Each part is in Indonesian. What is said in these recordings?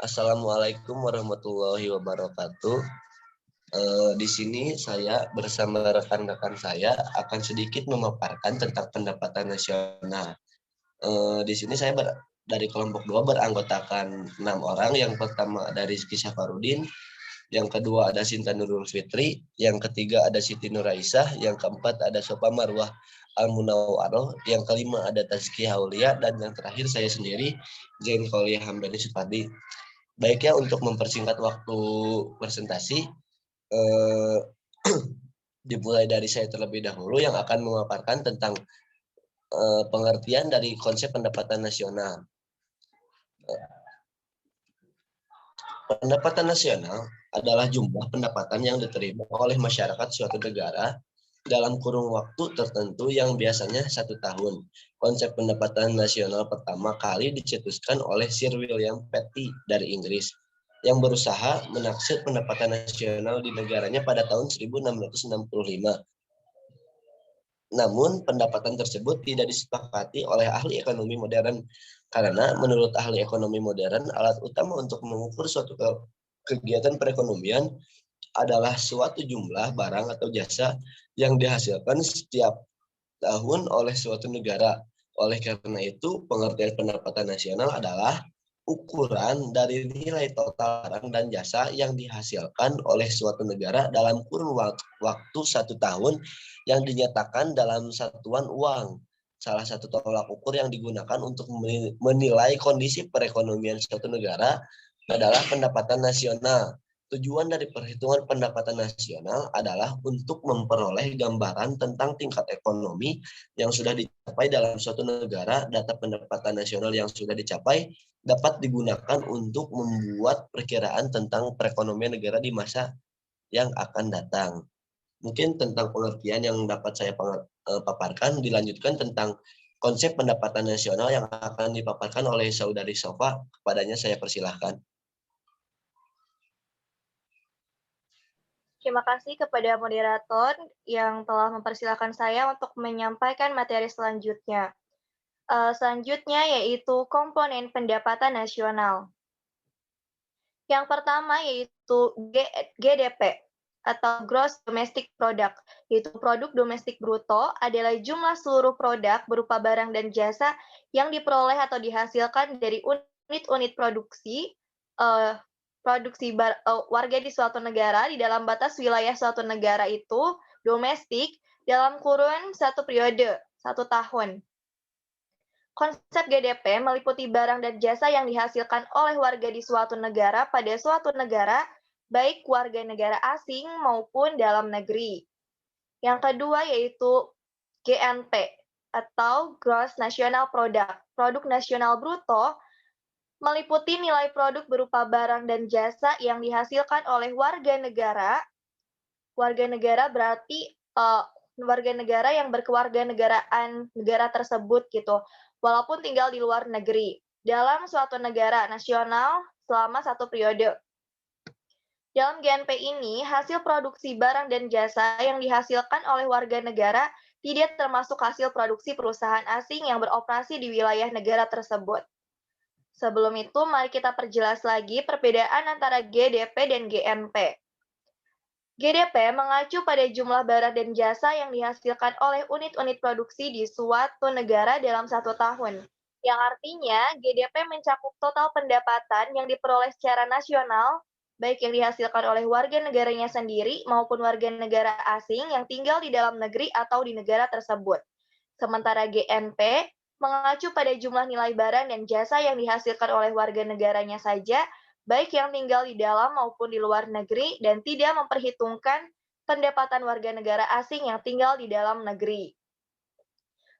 Assalamualaikum warahmatullahi wabarakatuh. Di sini saya bersama rekan-rekan saya akan sedikit memaparkan tentang pendapatan nasional. Di sini saya dari kelompok 2 beranggotakan 6 orang. Yang pertama ada Rizky Safarudin, yang kedua ada Sinta Nurul Fitri, yang ketiga ada Siti Nuraisah, yang keempat ada Sofa Marwah Al-Munawwaroh, yang kelima ada Tazkiyah Aulia, dan yang terakhir saya sendiri, Zain Kauliah Hamdani Supadi. Baik ya, untuk mempersingkat waktu presentasi, eh, dimulai dari saya terlebih dahulu yang akan memaparkan tentang pengertian dari konsep pendapatan nasional. Pendapatan nasional adalah jumlah pendapatan yang diterima oleh masyarakat suatu negara dalam kurun waktu tertentu yang biasanya 1 tahun. Konsep pendapatan nasional pertama kali dicetuskan oleh Sir William Petty dari Inggris yang berusaha menaksir pendapatan nasional di negaranya pada tahun 1665. Namun, pendapatan tersebut tidak disepakati oleh ahli ekonomi modern karena menurut ahli ekonomi modern, alat utama untuk mengukur suatu kegiatan perekonomian adalah suatu jumlah barang atau jasa yang dihasilkan setiap tahun oleh suatu negara. Oleh karena itu, pengertian pendapatan nasional adalah ukuran dari nilai total barang dan jasa yang dihasilkan oleh suatu negara dalam kurun waktu 1 tahun yang dinyatakan dalam satuan uang. Salah satu tolak ukur yang digunakan untuk menilai kondisi perekonomian suatu negara adalah pendapatan nasional. Tujuan dari perhitungan pendapatan nasional adalah untuk memperoleh gambaran tentang tingkat ekonomi yang sudah dicapai dalam suatu negara. Data pendapatan nasional yang sudah dicapai dapat digunakan untuk membuat perkiraan tentang perekonomian negara di masa yang akan datang. Mungkin tentang pengertian yang dapat saya paparkan, dilanjutkan tentang konsep pendapatan nasional yang akan dipaparkan oleh saudari Sofa. Kepadanya saya persilahkan. Terima kasih kepada moderator yang telah mempersilahkan saya untuk menyampaikan materi selanjutnya. Selanjutnya yaitu komponen pendapatan nasional. Yang pertama yaitu GDP atau Gross Domestic Product, yaitu produk domestik bruto adalah jumlah seluruh produk berupa barang dan jasa yang diperoleh atau dihasilkan dari unit-unit produksi warga di suatu negara di dalam batas wilayah suatu negara itu domestik dalam kurun satu periode, 1 tahun. Konsep GDP meliputi barang dan jasa yang dihasilkan oleh warga di suatu negara pada suatu negara, baik warga negara asing maupun dalam negeri. Yang kedua yaitu GNP atau Gross National Product, produk nasional bruto, meliputi nilai produk berupa barang dan jasa yang dihasilkan oleh warga negara. Warga negara berarti warga negara yang berkewarganegaraan negara tersebut gitu, walaupun tinggal di luar negeri, dalam suatu negara nasional selama 1 periode. Dalam GNP ini, hasil produksi barang dan jasa yang dihasilkan oleh warga negara tidak termasuk hasil produksi perusahaan asing yang beroperasi di wilayah negara tersebut. Sebelum itu, mari kita perjelas lagi perbedaan antara GDP dan GNP. GDP mengacu pada jumlah barang dan jasa yang dihasilkan oleh unit-unit produksi di suatu negara dalam 1 tahun. Yang artinya, GDP mencakup total pendapatan yang diperoleh secara nasional, baik yang dihasilkan oleh warga negaranya sendiri maupun warga negara asing yang tinggal di dalam negeri atau di negara tersebut. Sementara GNP mengacu pada jumlah nilai barang dan jasa yang dihasilkan oleh warga negaranya saja, baik yang tinggal di dalam maupun di luar negeri, dan tidak memperhitungkan pendapatan warga negara asing yang tinggal di dalam negeri.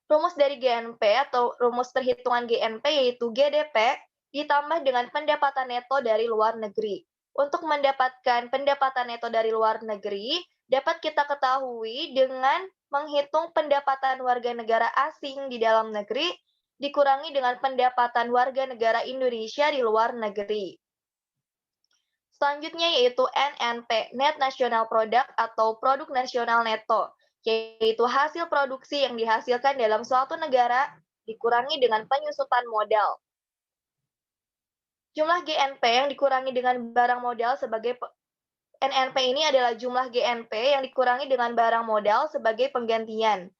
Rumus dari GNP atau rumus perhitungan GNP yaitu GDP ditambah dengan pendapatan neto dari luar negeri. Untuk mendapatkan pendapatan neto dari luar negeri, dapat kita ketahui dengan menghitung pendapatan warga negara asing di dalam negeri dikurangi dengan pendapatan warga negara Indonesia di luar negeri. Selanjutnya yaitu NNP, Net National Product atau Produk Nasional Neto, yaitu hasil produksi yang dihasilkan dalam suatu negara dikurangi dengan penyusutan modal. Jumlah GNP yang dikurangi dengan barang modal sebagai NNP ini adalah jumlah GNP yang dikurangi dengan barang modal sebagai penggantian.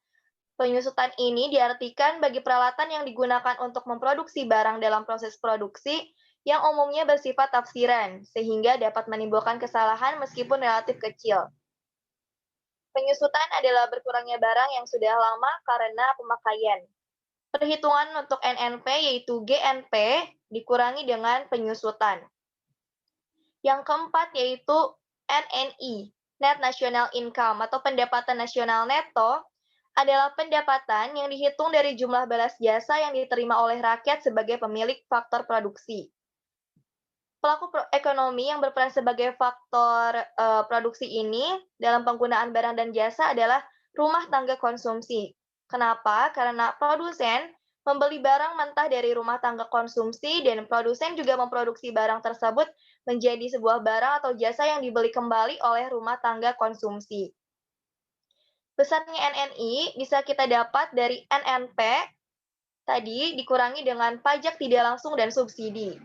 Penyusutan ini diartikan bagi peralatan yang digunakan untuk memproduksi barang dalam proses produksi yang umumnya bersifat tafsiran, sehingga dapat menimbulkan kesalahan meskipun relatif kecil. Penyusutan adalah berkurangnya barang yang sudah lama karena pemakaian. Perhitungan untuk NNP yaitu GNP dikurangi dengan penyusutan. Yang keempat yaitu NNI, Net National Income atau pendapatan nasional neto, adalah pendapatan yang dihitung dari jumlah balas jasa yang diterima oleh rakyat sebagai pemilik faktor produksi. Pelaku ekonomi yang berperan sebagai faktor produksi ini dalam penggunaan barang dan jasa adalah rumah tangga konsumsi. Kenapa? Karena produsen membeli barang mentah dari rumah tangga konsumsi dan produsen juga memproduksi barang tersebut menjadi sebuah barang atau jasa yang dibeli kembali oleh rumah tangga konsumsi. Besarnya NNI bisa kita dapat dari NNP tadi dikurangi dengan pajak tidak langsung dan subsidi.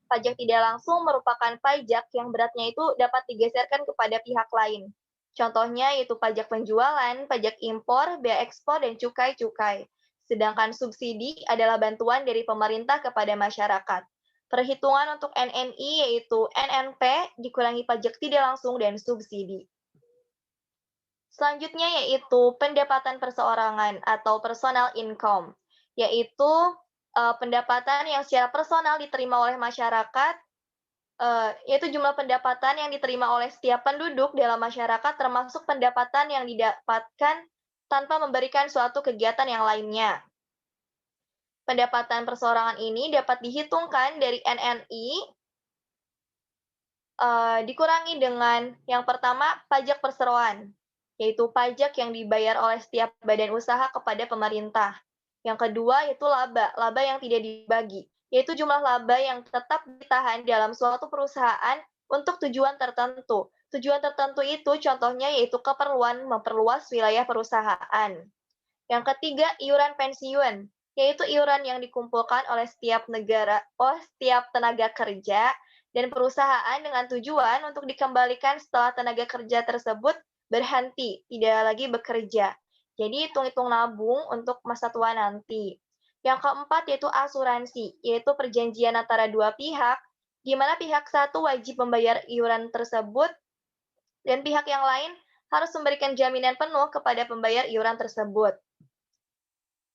Pajak tidak langsung merupakan pajak yang beratnya itu dapat digeserkan kepada pihak lain. Contohnya yaitu pajak penjualan, pajak impor, bea ekspor, dan cukai-cukai. Sedangkan subsidi adalah bantuan dari pemerintah kepada masyarakat. Perhitungan untuk NNI yaitu NNP dikurangi pajak tidak langsung dan subsidi. Selanjutnya yaitu pendapatan perseorangan atau personal income, yaitu pendapatan yang secara personal diterima oleh masyarakat, yaitu jumlah pendapatan yang diterima oleh setiap penduduk dalam masyarakat termasuk pendapatan yang didapatkan tanpa memberikan suatu kegiatan yang lainnya. Pendapatan perseorangan ini dapat dihitungkan dari NNI, dikurangi dengan yang pertama pajak perseroan, yaitu pajak yang dibayar oleh setiap badan usaha kepada pemerintah. Yang kedua yaitu laba yang tidak dibagi, yaitu jumlah laba yang tetap ditahan dalam suatu perusahaan untuk tujuan tertentu. Tujuan tertentu itu contohnya yaitu keperluan memperluas wilayah perusahaan. Yang ketiga, iuran pensiun, yaitu iuran yang dikumpulkan oleh setiap tenaga kerja dan perusahaan dengan tujuan untuk dikembalikan setelah tenaga kerja tersebut berhenti, tidak lagi bekerja. Jadi hitung-hitung nabung untuk masa tua nanti. Yang keempat yaitu asuransi, yaitu perjanjian antara dua pihak, di mana pihak satu wajib membayar iuran tersebut dan pihak yang lain harus memberikan jaminan penuh kepada pembayar iuran tersebut.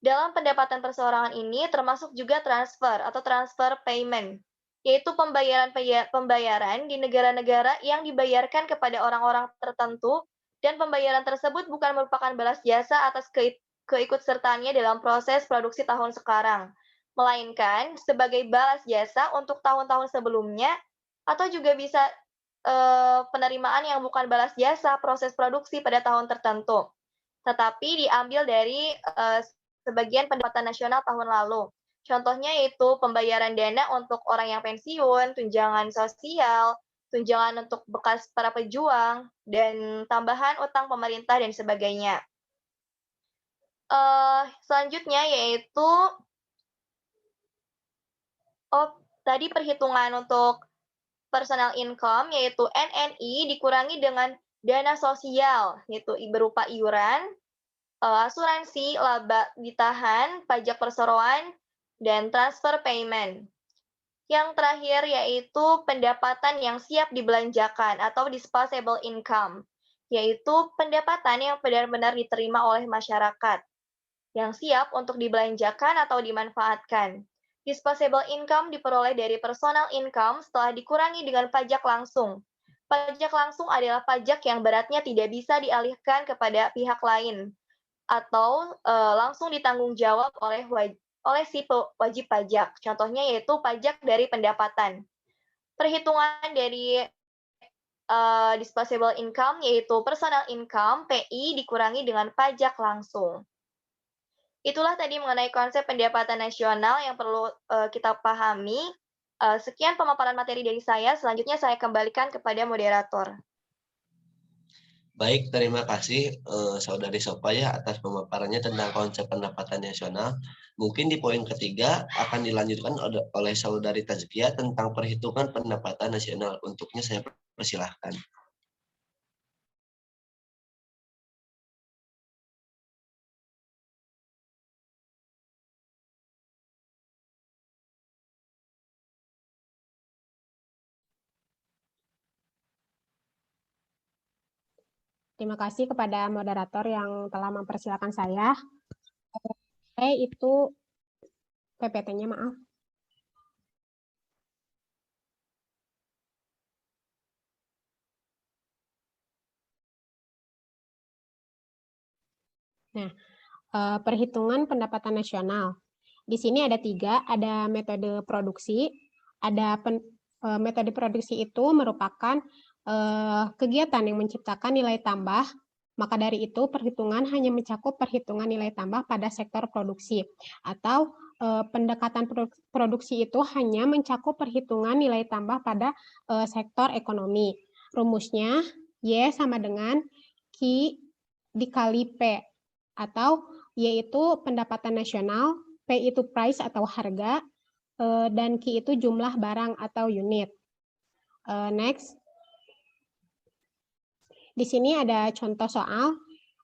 Dalam pendapatan perseorangan ini termasuk juga transfer atau transfer payment, yaitu pembayaran di negara-negara yang dibayarkan kepada orang-orang tertentu dan pembayaran tersebut bukan merupakan balas jasa atas keikutsertaannya dalam proses produksi tahun sekarang, melainkan sebagai balas jasa untuk tahun-tahun sebelumnya atau juga bisa penerimaan yang bukan balas jasa proses produksi pada tahun tertentu, tetapi diambil dari sebagian pendapatan nasional tahun lalu. Contohnya yaitu pembayaran dana untuk orang yang pensiun, tunjangan sosial, tunjangan untuk bekas para pejuang, dan tambahan utang pemerintah dan sebagainya. Selanjutnya yaitu tadi perhitungan untuk personal income yaitu NNI dikurangi dengan dana sosial yaitu berupa iuran, asuransi, laba ditahan, pajak perseroan, dan transfer payment. Yang terakhir yaitu pendapatan yang siap dibelanjakan atau disposable income, yaitu pendapatan yang benar-benar diterima oleh masyarakat, yang siap untuk dibelanjakan atau dimanfaatkan. Disposable income diperoleh dari personal income setelah dikurangi dengan pajak langsung. Pajak langsung adalah pajak yang beratnya tidak bisa dialihkan kepada pihak lain atau langsung ditanggung jawab oleh si wajib pajak. Contohnya yaitu pajak dari pendapatan. Perhitungan dari disposable income yaitu personal income (PI) dikurangi dengan pajak langsung. Itulah tadi mengenai konsep pendapatan nasional yang perlu kita pahami. Sekian pemaparan materi dari saya. Selanjutnya saya kembalikan kepada moderator. Baik, terima kasih Saudari Sopa ya atas pemaparannya tentang konsep pendapatan nasional. Mungkin di poin ketiga akan dilanjutkan oleh Saudari Tazkia tentang perhitungan pendapatan nasional. Untuknya saya persilahkan. Terima kasih kepada moderator yang telah mempersilakan saya. Itu PPT-nya, maaf. Nah, perhitungan pendapatan nasional. Di sini ada 3, ada metode produksi, ada metode produksi itu merupakan kegiatan yang menciptakan nilai tambah, maka dari itu perhitungan hanya mencakup perhitungan nilai tambah pada sektor produksi, atau pendekatan produksi itu hanya mencakup perhitungan nilai tambah pada sektor ekonomi. Rumusnya Y sama dengan Q dikali P, atau yaitu pendapatan nasional, P itu price atau harga, dan Q itu jumlah barang atau unit. Next. Di sini ada contoh soal,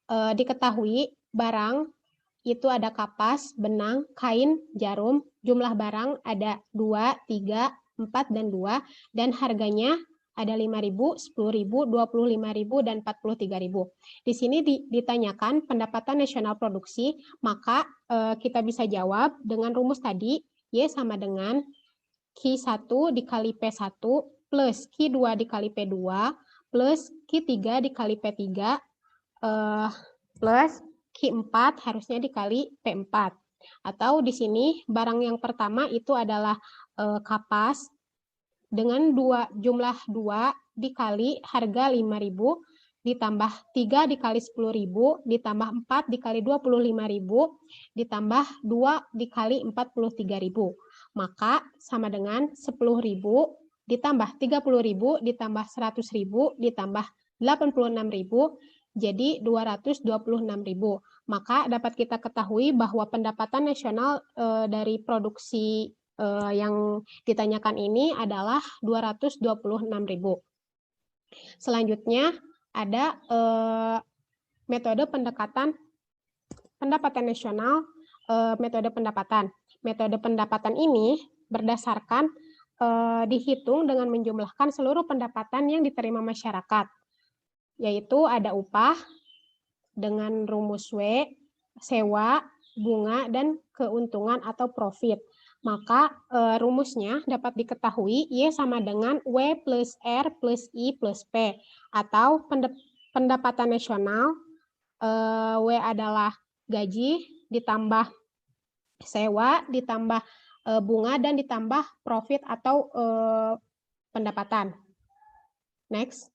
diketahui barang itu ada kapas, benang, kain, jarum, jumlah barang ada 2, 3, 4, dan 2, dan harganya ada 5.000, 10.000, 25.000, dan 43.000. Di sini ditanyakan pendapatan nasional produksi, maka kita bisa jawab dengan rumus tadi, Y sama dengan Q1 dikali P1 plus Q2 dikali P2 plus Q3 dikali P3 plus Q4 harusnya dikali P4. Atau di sini barang yang pertama itu adalah kapas dengan jumlah 2 dikali harga 5.000 ditambah 3 dikali 10.000 ditambah 4 dikali 25.000 ditambah 2 dikali 43.000. Maka sama dengan 10.000 ditambah 30.000 ditambah 100.000 ditambah 86.000 jadi 226.000. Maka dapat kita ketahui bahwa pendapatan nasional dari produksi yang ditanyakan ini adalah 226.000. Selanjutnya ada metode pendekatan pendapatan nasional, metode pendapatan. Metode pendapatan ini berdasarkan dihitung dengan menjumlahkan seluruh pendapatan yang diterima masyarakat, yaitu ada upah dengan rumus W, sewa, bunga, dan keuntungan atau profit. Maka rumusnya dapat diketahui Y sama dengan W plus R plus I plus P, atau pendapatan nasional W adalah gaji ditambah sewa ditambah bunga dan ditambah profit atau pendapatan. Next.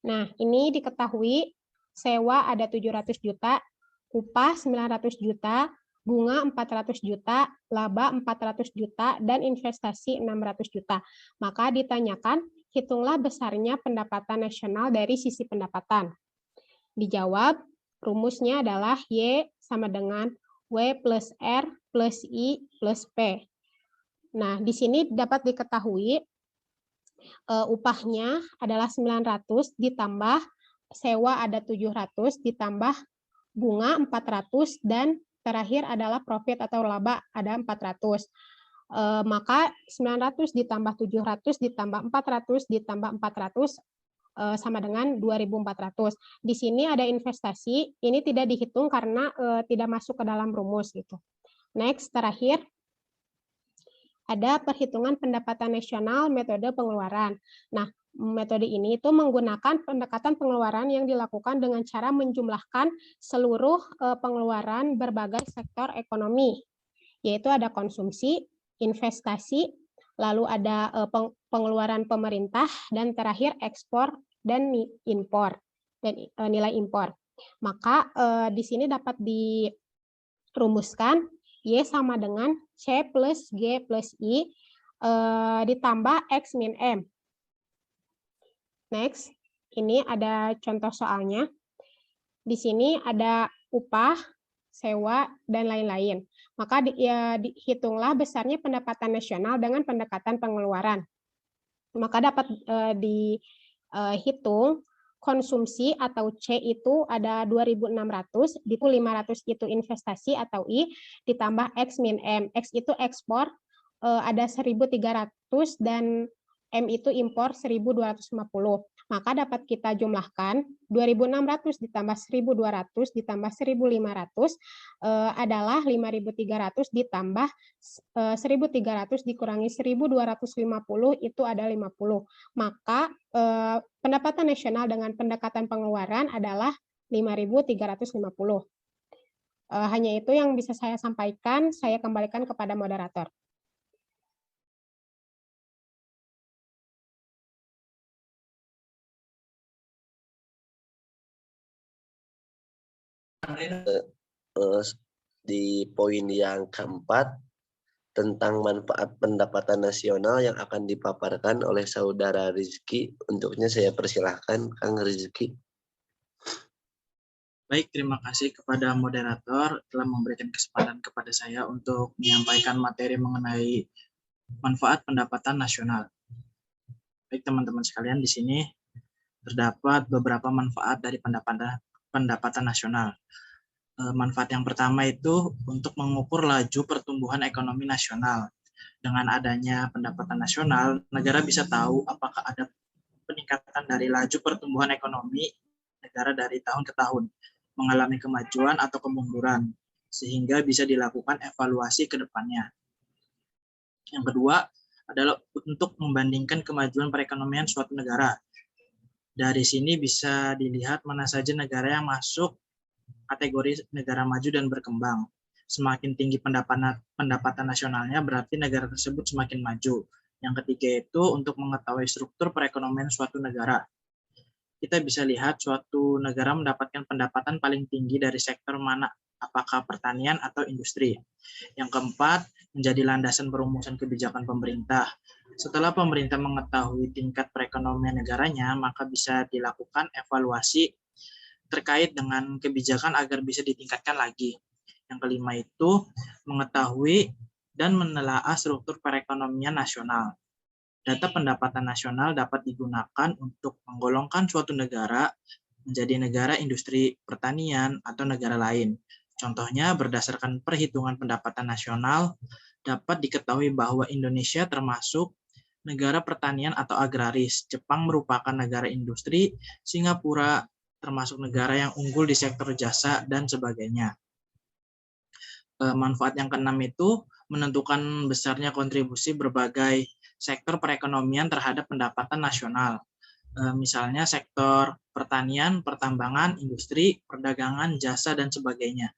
Nah, ini diketahui sewa ada 700 juta, upah 900 juta, bunga 400 juta, laba 400 juta, dan investasi 600 juta. Maka ditanyakan, hitunglah besarnya pendapatan nasional dari sisi pendapatan. Dijawab, rumusnya adalah Y sama dengan W plus R plus I plus P. Nah, di sini dapat diketahui upahnya adalah 900 ditambah sewa ada 700 ditambah bunga 400 dan terakhir adalah profit atau laba ada 400. Maka 900 ditambah 700 ditambah 400 ditambah 400 sama dengan 2.400. Di sini ada investasi, ini tidak dihitung karena tidak masuk ke dalam rumus gitu. Next, terakhir ada perhitungan pendapatan nasional metode pengeluaran. Nah, metode ini itu menggunakan pendekatan pengeluaran yang dilakukan dengan cara menjumlahkan seluruh pengeluaran berbagai sektor ekonomi, yaitu ada konsumsi, investasi, lalu ada pengeluaran pemerintah, dan terakhir ekspor dan impor, dan nilai impor. Maka di sini dapat dirumuskan Y sama dengan C plus G plus I ditambah X min M. Next, ini ada contoh soalnya. Di sini ada upah, sewa, dan lain-lain. Maka dihitunglah besarnya pendapatan nasional dengan pendekatan pengeluaran. Maka dapat dihitung konsumsi atau C itu ada 2.600, itu 500 itu investasi atau I, ditambah X min M. X itu ekspor, ada 1.300 dan M itu impor 1.250. Maka dapat kita jumlahkan 2.600 ditambah 1.200 ditambah 1.500 adalah 5.300 ditambah 1.300 dikurangi 1.250 itu ada 50. Maka pendapatan nasional dengan pendekatan pengeluaran adalah 5.350. Hanya itu yang bisa saya sampaikan. Saya kembalikan kepada moderator. Di poin yang keempat tentang manfaat pendapatan nasional yang akan dipaparkan oleh saudara Rizky. Untuknya saya persilahkan Kang Rizky. Baik, terima kasih kepada moderator telah memberikan kesempatan kepada saya untuk menyampaikan materi mengenai manfaat pendapatan nasional. Baik teman-teman sekalian, di sini terdapat beberapa manfaat dari pendapatan nasional. Manfaat yang pertama itu untuk mengukur laju pertumbuhan ekonomi nasional. Dengan adanya pendapatan nasional, negara bisa tahu apakah ada peningkatan dari laju pertumbuhan ekonomi negara dari tahun ke tahun, mengalami kemajuan atau kemunduran, sehingga bisa dilakukan evaluasi ke depannya. Yang kedua adalah untuk membandingkan kemajuan perekonomian suatu negara. Dari sini bisa dilihat mana saja negara yang masuk kategori negara maju dan berkembang. Semakin tinggi pendapatan nasionalnya berarti negara tersebut semakin maju. Yang ketiga itu untuk mengetahui struktur perekonomian suatu negara. Kita bisa lihat suatu negara mendapatkan pendapatan paling tinggi dari sektor mana, apakah pertanian atau industri. Yang keempat, menjadi landasan perumusan kebijakan pemerintah. Setelah pemerintah mengetahui tingkat perekonomian negaranya, maka bisa dilakukan evaluasi terkait dengan kebijakan agar bisa ditingkatkan lagi. Yang kelima itu mengetahui dan menelaah struktur perekonomian nasional. Data pendapatan nasional dapat digunakan untuk menggolongkan suatu negara menjadi negara industri pertanian atau negara lain. Contohnya berdasarkan perhitungan pendapatan nasional dapat diketahui bahwa Indonesia termasuk negara pertanian atau agraris, Jepang merupakan negara industri, Singapura termasuk negara yang unggul di sektor jasa, dan sebagainya. Manfaat yang keenam itu menentukan besarnya kontribusi berbagai sektor perekonomian terhadap pendapatan nasional. Misalnya sektor pertanian, pertambangan, industri, perdagangan, jasa, dan sebagainya.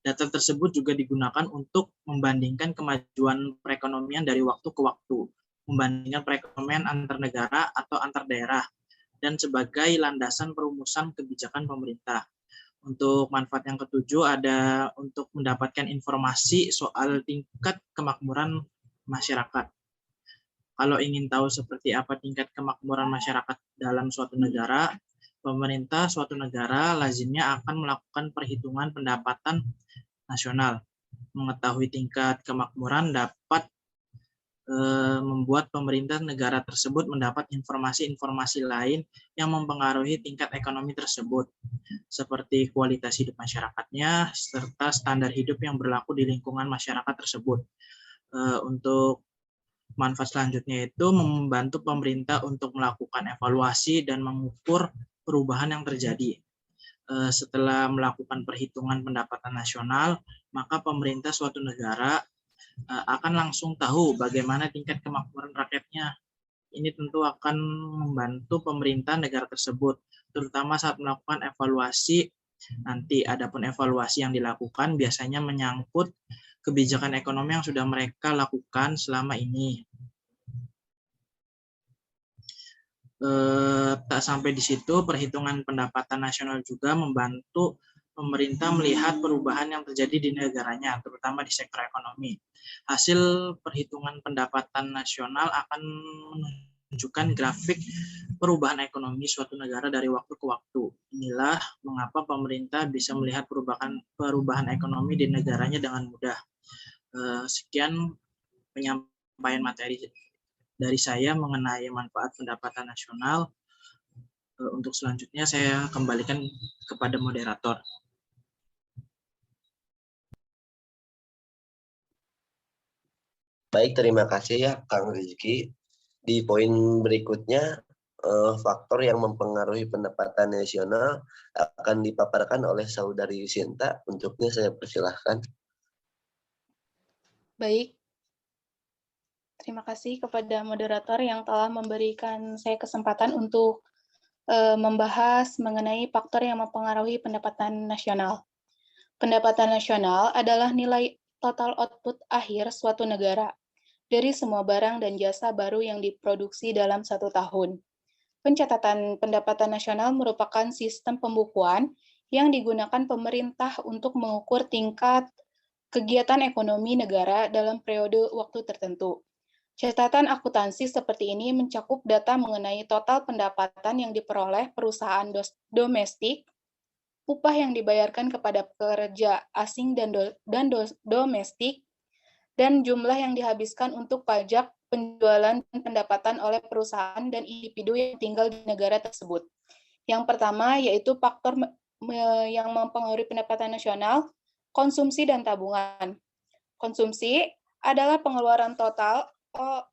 Data tersebut juga digunakan untuk membandingkan kemajuan perekonomian dari waktu ke waktu, membandingkan perekonomian antar negara atau antar daerah, dan sebagai landasan perumusan kebijakan pemerintah. Untuk manfaat yang ketujuh ada untuk mendapatkan informasi soal tingkat kemakmuran masyarakat. Kalau ingin tahu seperti apa tingkat kemakmuran masyarakat dalam suatu negara, pemerintah suatu negara lazimnya akan melakukan perhitungan pendapatan nasional. Mengetahui tingkat kemakmuran dapat membuat pemerintah negara tersebut mendapat informasi-informasi lain yang mempengaruhi tingkat ekonomi tersebut, seperti kualitas hidup masyarakatnya, serta standar hidup yang berlaku di lingkungan masyarakat tersebut. Untuk manfaat selanjutnya itu membantu pemerintah untuk melakukan evaluasi dan mengukur perubahan yang terjadi. Setelah melakukan perhitungan pendapatan nasional, maka pemerintah suatu negara akan langsung tahu bagaimana tingkat kemakmuran rakyatnya. Ini tentu akan membantu pemerintah negara tersebut, terutama saat melakukan evaluasi. Nanti adapun evaluasi yang dilakukan biasanya menyangkut kebijakan ekonomi yang sudah mereka lakukan selama ini. Tak sampai di situ, perhitungan pendapatan nasional juga membantu pemerintah melihat perubahan yang terjadi di negaranya, terutama di sektor ekonomi. Hasil perhitungan pendapatan nasional akan menunjukkan grafik perubahan ekonomi suatu negara dari waktu ke waktu. Inilah mengapa pemerintah bisa melihat perubahan ekonomi di negaranya dengan mudah. Sekian penyampaian materi dari saya mengenai manfaat pendapatan nasional. Untuk selanjutnya saya kembalikan kepada moderator. Baik, terima kasih ya Kang Rizky. Di poin berikutnya, faktor yang mempengaruhi pendapatan nasional akan dipaparkan oleh saudari Sinta. Untuknya saya persilahkan. Baik, terima kasih kepada moderator yang telah memberikan saya kesempatan untuk membahas mengenai faktor yang mempengaruhi pendapatan nasional. Pendapatan nasional adalah nilai total output akhir suatu negara dari semua barang dan jasa baru yang diproduksi dalam satu tahun. Pencatatan pendapatan nasional merupakan sistem pembukuan yang digunakan pemerintah untuk mengukur tingkat kegiatan ekonomi negara dalam periode waktu tertentu. Catatan akuntansi seperti ini mencakup data mengenai total pendapatan yang diperoleh perusahaan domestik, upah yang dibayarkan kepada pekerja asing dan domestik, dan jumlah yang dihabiskan untuk pajak, penjualan, dan pendapatan oleh perusahaan dan individu yang tinggal di negara tersebut. Yang pertama yaitu faktor yang mempengaruhi pendapatan nasional, konsumsi dan tabungan. Konsumsi adalah pengeluaran total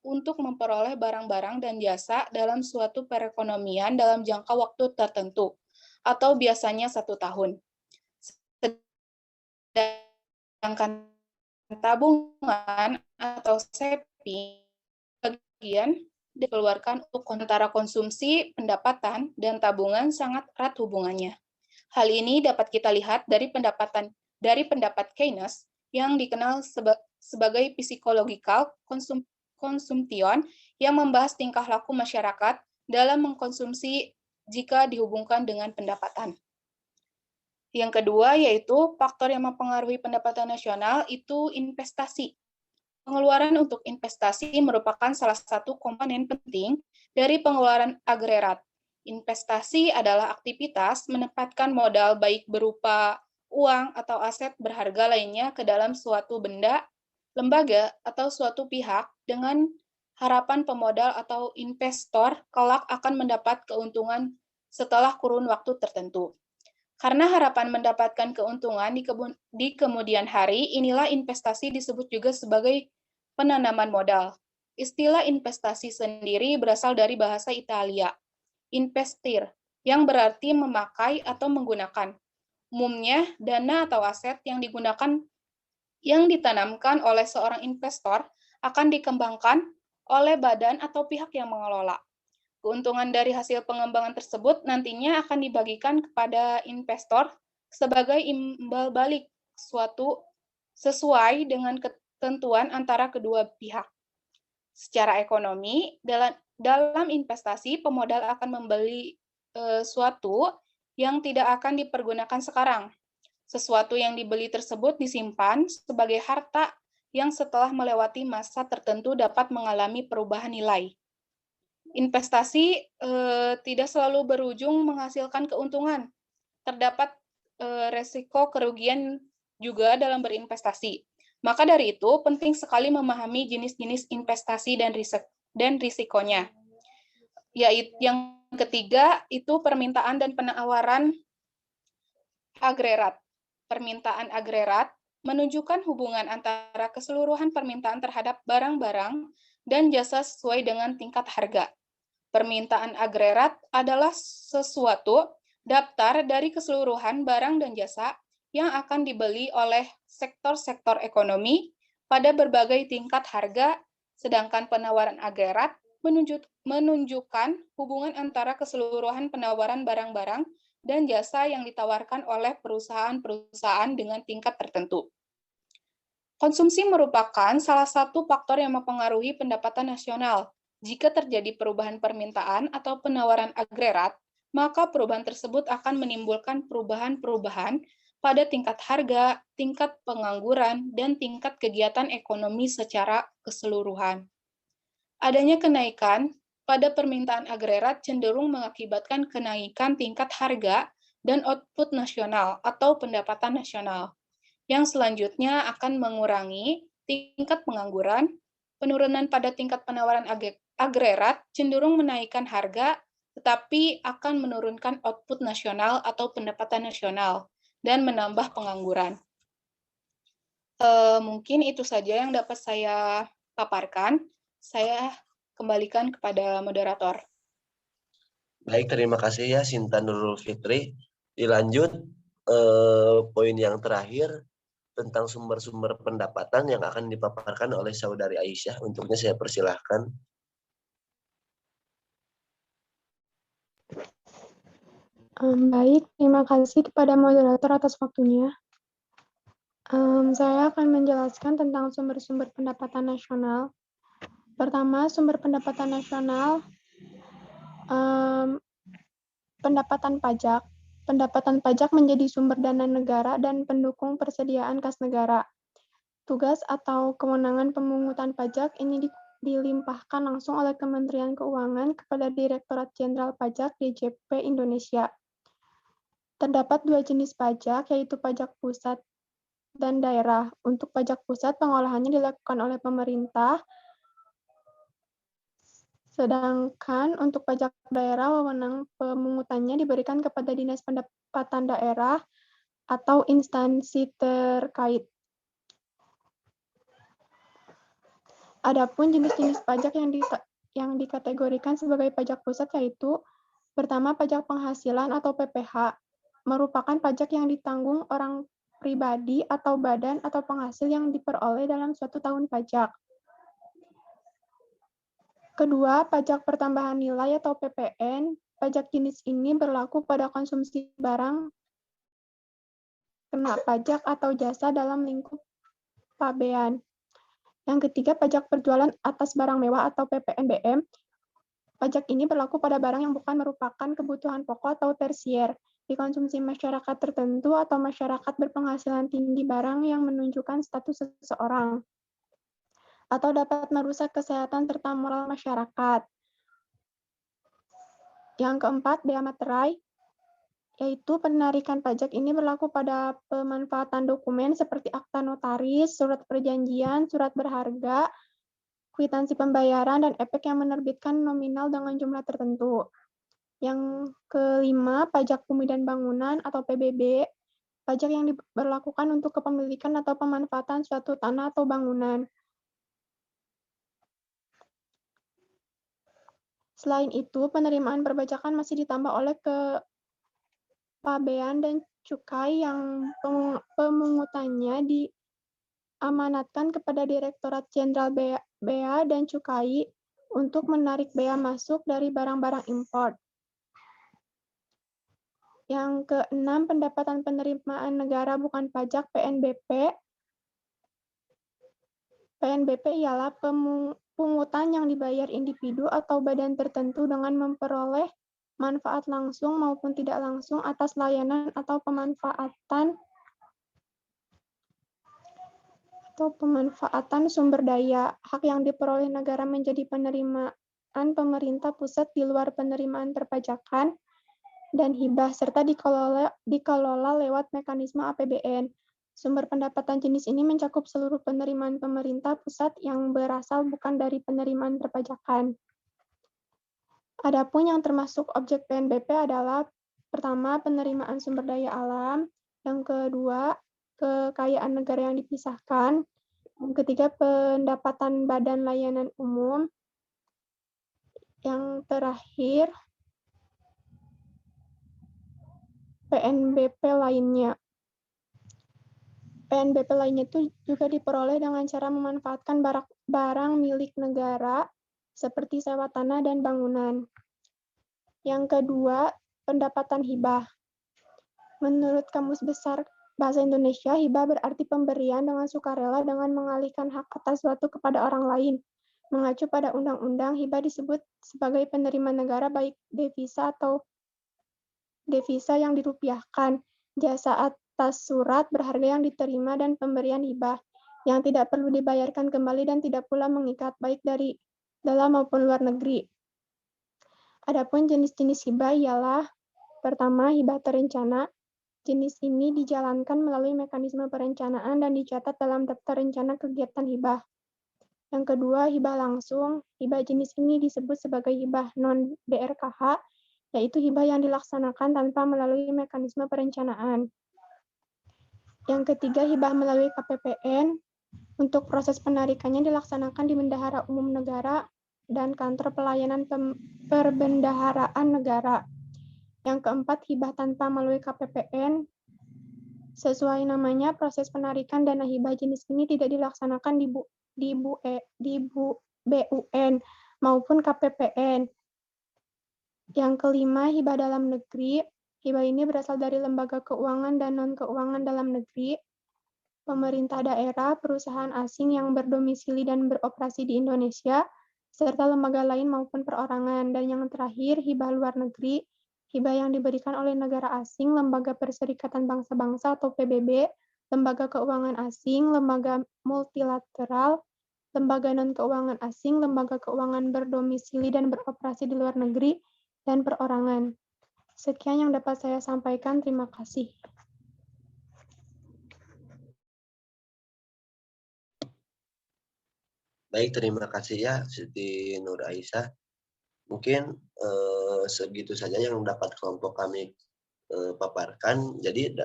untuk memperoleh barang-barang dan jasa dalam suatu perekonomian dalam jangka waktu tertentu, atau biasanya 1 tahun. Sedangkan tabungan atau saving bagian dikeluarkan untuk antara konsumsi, pendapatan, dan tabungan sangat erat hubungannya. Hal ini dapat kita lihat dari pendapat Keynes yang dikenal sebagai physiological consumption yang membahas tingkah laku masyarakat dalam mengkonsumsi jika dihubungkan dengan pendapatan. Yang kedua yaitu faktor yang mempengaruhi pendapatan nasional itu investasi. Pengeluaran untuk investasi merupakan salah satu komponen penting dari pengeluaran agregat. Investasi adalah aktivitas menempatkan modal baik berupa uang atau aset berharga lainnya ke dalam suatu benda, lembaga, atau suatu pihak dengan harapan pemodal atau investor kelak akan mendapat keuntungan setelah kurun waktu tertentu. Karena harapan mendapatkan keuntungan di kemudian hari, inilah investasi disebut juga sebagai penanaman modal. Istilah investasi sendiri berasal dari bahasa Italia, investir, yang berarti memakai atau menggunakan. Umumnya, dana atau aset yang ditanamkan oleh seorang investor akan dikembangkan oleh badan atau pihak yang mengelola. Keuntungan dari hasil pengembangan tersebut nantinya akan dibagikan kepada investor sebagai imbal balik suatu sesuai dengan ketentuan antara kedua pihak. Secara ekonomi, dalam investasi, pemodal akan membeli suatu yang tidak akan dipergunakan sekarang. Sesuatu yang dibeli tersebut disimpan sebagai harta yang setelah melewati masa tertentu dapat mengalami perubahan nilai. Investasi tidak selalu berujung menghasilkan keuntungan. Terdapat resiko kerugian juga dalam berinvestasi. Maka dari itu, penting sekali memahami jenis-jenis investasi dan risikonya. Yaitu yang ketiga, itu permintaan dan penawaran agregat. Permintaan agregat menunjukkan hubungan antara keseluruhan permintaan terhadap barang-barang dan jasa sesuai dengan tingkat harga. Permintaan agregat adalah sesuatu daftar dari keseluruhan barang dan jasa yang akan dibeli oleh sektor-sektor ekonomi pada berbagai tingkat harga, sedangkan penawaran agregat menunjukkan hubungan antara keseluruhan penawaran barang-barang dan jasa yang ditawarkan oleh perusahaan-perusahaan dengan tingkat tertentu. Konsumsi merupakan salah satu faktor yang mempengaruhi pendapatan nasional. Jika terjadi perubahan permintaan atau penawaran agregat, maka perubahan tersebut akan menimbulkan perubahan-perubahan pada tingkat harga, tingkat pengangguran, dan tingkat kegiatan ekonomi secara keseluruhan. Adanya kenaikan pada permintaan agregat cenderung mengakibatkan kenaikan tingkat harga dan output nasional atau pendapatan nasional, yang selanjutnya akan mengurangi tingkat pengangguran. Penurunan pada tingkat penawaran agregat cenderung menaikkan harga, tetapi akan menurunkan output nasional atau pendapatan nasional dan menambah pengangguran. Mungkin itu saja yang dapat saya paparkan. Saya kembalikan kepada moderator. Baik, terima kasih ya Sinta Nurul Fitri. Dilanjut poin yang terakhir tentang sumber-sumber pendapatan yang akan dipaparkan oleh Saudari Aisyah. Untuknya saya persilahkan. Baik, terima kasih kepada moderator atas waktunya. Saya akan menjelaskan tentang sumber-sumber pendapatan nasional. Pertama, sumber pendapatan nasional, pendapatan pajak. Pendapatan pajak menjadi sumber dana negara dan pendukung persediaan kas negara. Tugas atau kewenangan pemungutan pajak ini dilimpahkan langsung oleh Kementerian Keuangan kepada Direktorat Jenderal Pajak DJP Indonesia. Terdapat dua jenis pajak, yaitu pajak pusat dan daerah. Untuk pajak pusat, pengolahannya dilakukan oleh pemerintah, sedangkan untuk pajak daerah, wewenang pemungutannya diberikan kepada Dinas Pendapatan Daerah atau instansi terkait. Adapun jenis-jenis pajak yang dikategorikan sebagai pajak pusat yaitu pertama, pajak penghasilan atau PPH, merupakan pajak yang ditanggung orang pribadi atau badan atau penghasil yang diperoleh dalam suatu tahun pajak. Kedua, pajak pertambahan nilai atau PPN. Pajak jenis ini berlaku pada konsumsi barang kena pajak atau jasa dalam lingkup pabean. Yang ketiga, pajak penjualan atas barang mewah atau PPNBM. Pajak ini berlaku pada barang yang bukan merupakan kebutuhan pokok atau tersier, dikonsumsi masyarakat tertentu atau masyarakat berpenghasilan tinggi, barang yang menunjukkan status seseorang, atau dapat merusak kesehatan serta moral masyarakat. Yang keempat, bea materai, yaitu penarikan pajak ini berlaku pada pemanfaatan dokumen seperti akta notaris, surat perjanjian, surat berharga, kwitansi pembayaran, dan efek yang menerbitkan nominal dengan jumlah tertentu. Yang kelima, pajak bumi dan bangunan atau PBB, pajak yang diberlakukan untuk kepemilikan atau pemanfaatan suatu tanah atau bangunan. Selain itu, penerimaan perpajakan masih ditambah oleh kepabean dan cukai yang pemungutannya diamanatkan kepada Direktorat Jenderal Bea dan Cukai untuk menarik bea masuk dari barang-barang impor. Yang keenam, pendapatan penerimaan negara bukan pajak PNBP. PNBP ialah pungutan yang dibayar individu atau badan tertentu dengan memperoleh manfaat langsung maupun tidak langsung atas layanan atau pemanfaatan sumber daya. Hak yang diperoleh negara menjadi penerimaan pemerintah pusat di luar penerimaan perpajakan dan hibah, serta dikelola lewat mekanisme APBN. Sumber pendapatan jenis ini mencakup seluruh penerimaan pemerintah pusat yang berasal bukan dari penerimaan perpajakan. Adapun yang termasuk objek PNBP adalah pertama, penerimaan sumber daya alam, yang kedua, kekayaan negara yang dipisahkan, yang ketiga, pendapatan badan layanan umum, yang terakhir, PNBP lainnya. PNBP lainnya itu juga diperoleh dengan cara memanfaatkan barang milik negara seperti sewa tanah dan bangunan. Yang kedua, pendapatan hibah. Menurut Kamus Besar Bahasa Indonesia, hibah berarti pemberian dengan sukarela dengan mengalihkan hak atas suatu kepada orang lain. Mengacu pada undang-undang, hibah disebut sebagai penerimaan negara baik devisa atau devisa yang dirupiahkan, jasa atas surat berharga yang diterima, dan pemberian hibah yang tidak perlu dibayarkan kembali dan tidak pula mengikat baik dari dalam maupun luar negeri. Adapun jenis-jenis hibah ialah pertama, hibah terencana. Jenis ini dijalankan melalui mekanisme perencanaan dan dicatat dalam daftar rencana kegiatan hibah. Yang kedua, hibah langsung. Hibah jenis ini disebut sebagai hibah non-DRKH, yaitu hibah yang dilaksanakan tanpa melalui mekanisme perencanaan. Yang ketiga, hibah melalui KPPN. Untuk proses penarikannya dilaksanakan di Bendahara Umum Negara dan Kantor Pelayanan Perbendaharaan Negara. Yang keempat, hibah tanpa melalui KPPN. Sesuai namanya, proses penarikan dana hibah jenis ini tidak dilaksanakan di BUN maupun KPPN. Yang kelima, hibah dalam negeri. Hibah ini berasal dari lembaga keuangan dan non-keuangan dalam negeri, pemerintah daerah, perusahaan asing yang berdomisili dan beroperasi di Indonesia, serta lembaga lain maupun perorangan. Dan yang terakhir, hibah luar negeri. Hibah yang diberikan oleh negara asing, lembaga Perserikatan Bangsa-Bangsa atau PBB, lembaga keuangan asing, lembaga multilateral, lembaga non-keuangan asing, lembaga keuangan berdomisili dan beroperasi di luar negeri, dan perorangan. Sekian yang dapat saya sampaikan. Terima kasih. Baik, terima kasih ya Siti Nur Aisyah. Mungkin segitu saja yang dapat kelompok kami paparkan. Jadi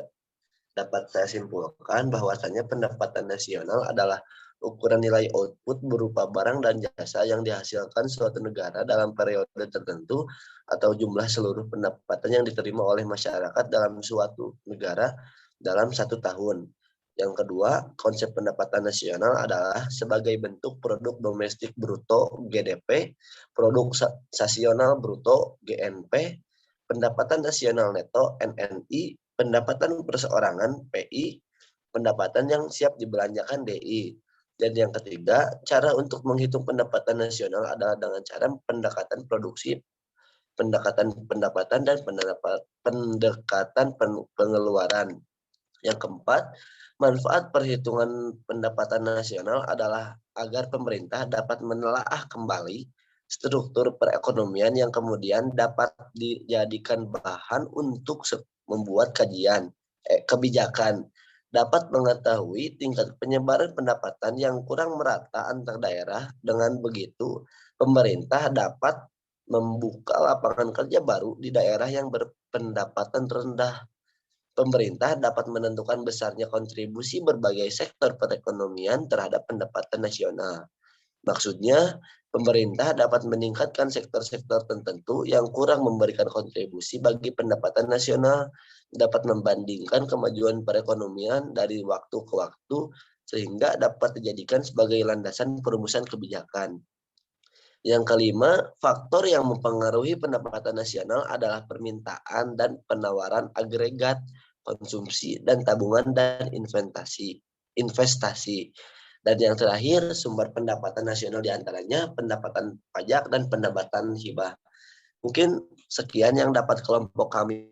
dapat saya simpulkan bahwasannya pendapatan nasional adalah ukuran nilai output berupa barang dan jasa yang dihasilkan suatu negara dalam periode tertentu atau jumlah seluruh pendapatan yang diterima oleh masyarakat dalam suatu negara dalam satu tahun. Yang kedua, konsep pendapatan nasional adalah sebagai bentuk produk domestik bruto GDP, produk nasional bruto GNP, pendapatan nasional neto NNI, pendapatan perseorangan PI, pendapatan yang siap dibelanjakan DI. Dan yang ketiga, cara untuk menghitung pendapatan nasional adalah dengan cara pendekatan produksi, pendekatan pendapatan, dan pendekatan pengeluaran. Yang keempat, manfaat perhitungan pendapatan nasional adalah agar pemerintah dapat menelaah kembali struktur perekonomian yang kemudian dapat dijadikan bahan untuk membuat kebijakan, dapat mengetahui tingkat penyebaran pendapatan yang kurang merata antar daerah. Dengan begitu, pemerintah dapat membuka lapangan kerja baru di daerah yang berpendapatan rendah. Pemerintah dapat menentukan besarnya kontribusi berbagai sektor perekonomian terhadap pendapatan nasional. Maksudnya, pemerintah dapat meningkatkan sektor-sektor tertentu yang kurang memberikan kontribusi bagi pendapatan nasional, dapat membandingkan kemajuan perekonomian dari waktu ke waktu, sehingga dapat dijadikan sebagai landasan perumusan kebijakan. Yang kelima, faktor yang mempengaruhi pendapatan nasional adalah permintaan dan penawaran agregat, konsumsi dan tabungan dan investasi. Dan yang terakhir, sumber pendapatan nasional diantaranya pendapatan pajak dan pendapatan hibah. Mungkin sekian yang dapat kelompok kami